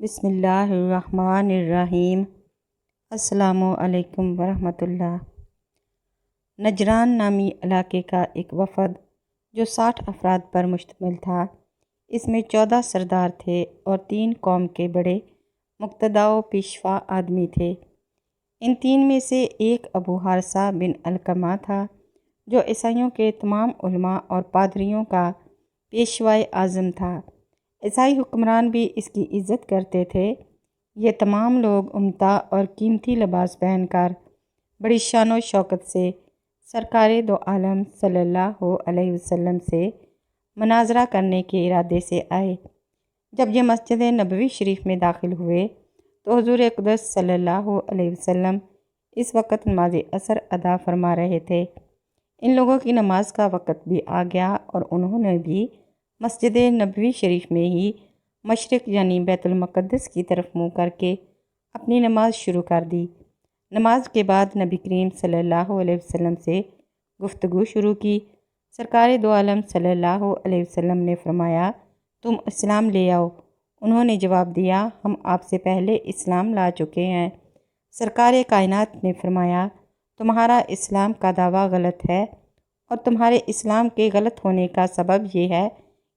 بسم اللہ الرحمن الرحیم۔ السلام علیکم ورحمۃ اللہ۔ نجران نامی علاقے کا ایک وفد جو 60 افراد پر مشتمل تھا، اس میں 14 سردار تھے اور 3 قوم کے بڑے مقتدی و پیشوا آدمی تھے۔ ان 3 میں سے ایک ابو حارثہ بن علقمہ تھا، جو عیسائیوں کے تمام علماء اور پادریوں کا پیشوائے اعظم تھا۔ عیسائی حکمران بھی اس کی عزت کرتے تھے۔ یہ تمام لوگ عمدہ اور قیمتی لباس پہن کر بڑی شان و شوکت سے سرکار دو عالم صلی اللہ علیہ وسلم سے مناظرہ کرنے کے ارادے سے آئے۔ جب یہ مسجد نبوی شریف میں داخل ہوئے تو حضور اقدس صلی اللہ علیہ وسلم اس وقت نماز عصر ادا فرما رہے تھے۔ ان لوگوں کی نماز کا وقت بھی آ گیا اور انہوں نے بھی مسجد نبوی شریف میں ہی مشرق یعنی بیت المقدس کی طرف منہ کر کے اپنی نماز شروع کر دی۔ نماز کے بعد نبی کریم صلی اللہ علیہ وسلم سے گفتگو شروع کی۔ سرکار دو عالم صلی اللہ علیہ وسلم نے فرمایا، تم اسلام لے آؤ۔ انہوں نے جواب دیا، ہم آپ سے پہلے اسلام لا چکے ہیں۔ سرکار کائنات نے فرمایا، تمہارا اسلام کا دعویٰ غلط ہے، اور تمہارے اسلام کے غلط ہونے کا سبب یہ ہے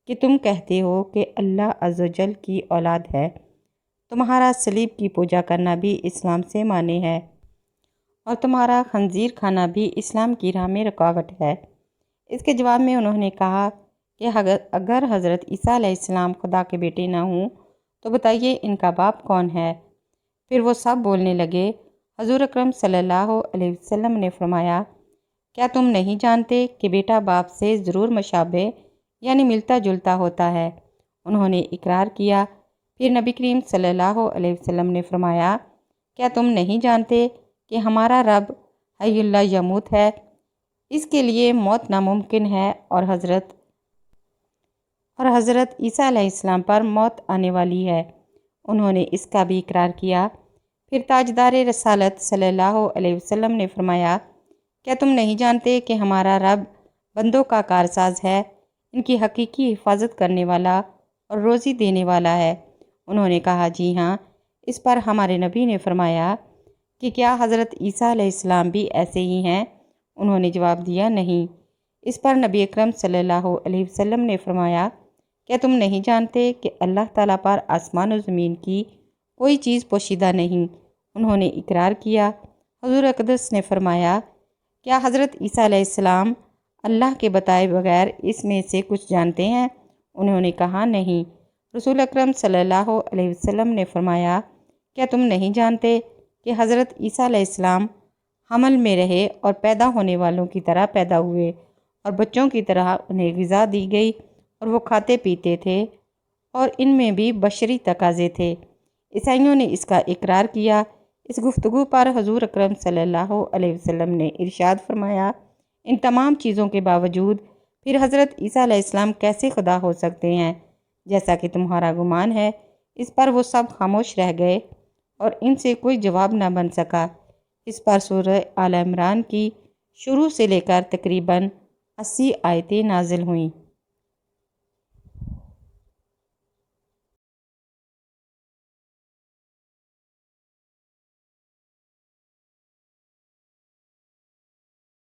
کہ تم کہتے ہو کہ اللہ عز و جل کی اولاد ہے۔ تمہارا صلیب کی پوجا کرنا بھی اسلام سے مانع ہے، اور تمہارا خنزیر کھانا بھی اسلام کی راہ میں رکاوٹ ہے۔ اس کے جواب میں انہوں نے کہا کہ اگر حضرت عیسیٰ علیہ السلام خدا کے بیٹے نہ ہوں تو بتائیے ان کا باپ کون ہے؟ پھر وہ سب بولنے لگے۔ حضور اکرم صلی اللہ علیہ وسلم نے فرمایا، کیا تم نہیں جانتے کہ بیٹا باپ سے ضرور مشابہ یعنی ملتا جلتا ہوتا ہے؟ انہوں نے اقرار کیا۔ پھر نبی کریم صلی اللہ علیہ وسلم نے فرمایا، کیا تم نہیں جانتے کہ ہمارا رب حی لا یموت ہے؟ اس کے لیے موت ناممکن ہے، اور حضرت عیسیٰ علیہ السلام پر موت آنے والی ہے۔ انہوں نے اس کا بھی اقرار کیا۔ پھر تاجدار رسالت صلی اللہ علیہ وسلم نے فرمایا، کیا تم نہیں جانتے کہ ہمارا رب بندوں کا کارساز ہے، ان کی حقیقی حفاظت کرنے والا اور روزی دینے والا ہے؟ انہوں نے کہا، جی ہاں۔ اس پر ہمارے نبی نے فرمایا کہ کیا حضرت عیسیٰ علیہ السلام بھی ایسے ہی ہیں؟ انہوں نے جواب دیا، نہیں۔ اس پر نبی اکرم صلی اللہ علیہ وسلم نے فرمایا، کیا تم نہیں جانتے کہ اللہ تعالیٰ پر آسمان و زمین کی کوئی چیز پوشیدہ نہیں؟ انہوں نے اقرار کیا۔ حضور اقدس نے فرمایا، کیا حضرت عیسیٰ علیہ السلام اللہ کے بتائے بغیر اس میں سے کچھ جانتے ہیں؟ انہوں نے کہا، نہیں۔ رسول اکرم صلی اللہ علیہ وسلم نے فرمایا، کیا تم نہیں جانتے کہ حضرت عیسیٰ علیہ السلام حمل میں رہے اور پیدا ہونے والوں کی طرح پیدا ہوئے، اور بچوں کی طرح انہیں غذا دی گئی اور وہ کھاتے پیتے تھے، اور ان میں بھی بشری تقاضے تھے؟ عیسائیوں نے اس کا اقرار کیا۔ اس گفتگو پر حضور اکرم صلی اللہ علیہ وسلم نے ارشاد فرمایا، ان تمام چیزوں کے باوجود پھر حضرت عیسیٰ علیہ السلام کیسے خدا ہو سکتے ہیں جیسا کہ تمہارا گمان ہے؟ اس پر وہ سب خاموش رہ گئے اور ان سے کوئی جواب نہ بن سکا۔ اس پر سورہ آل عمران کی شروع سے لے کر تقریباً 80 آیتیں نازل ہوئیں۔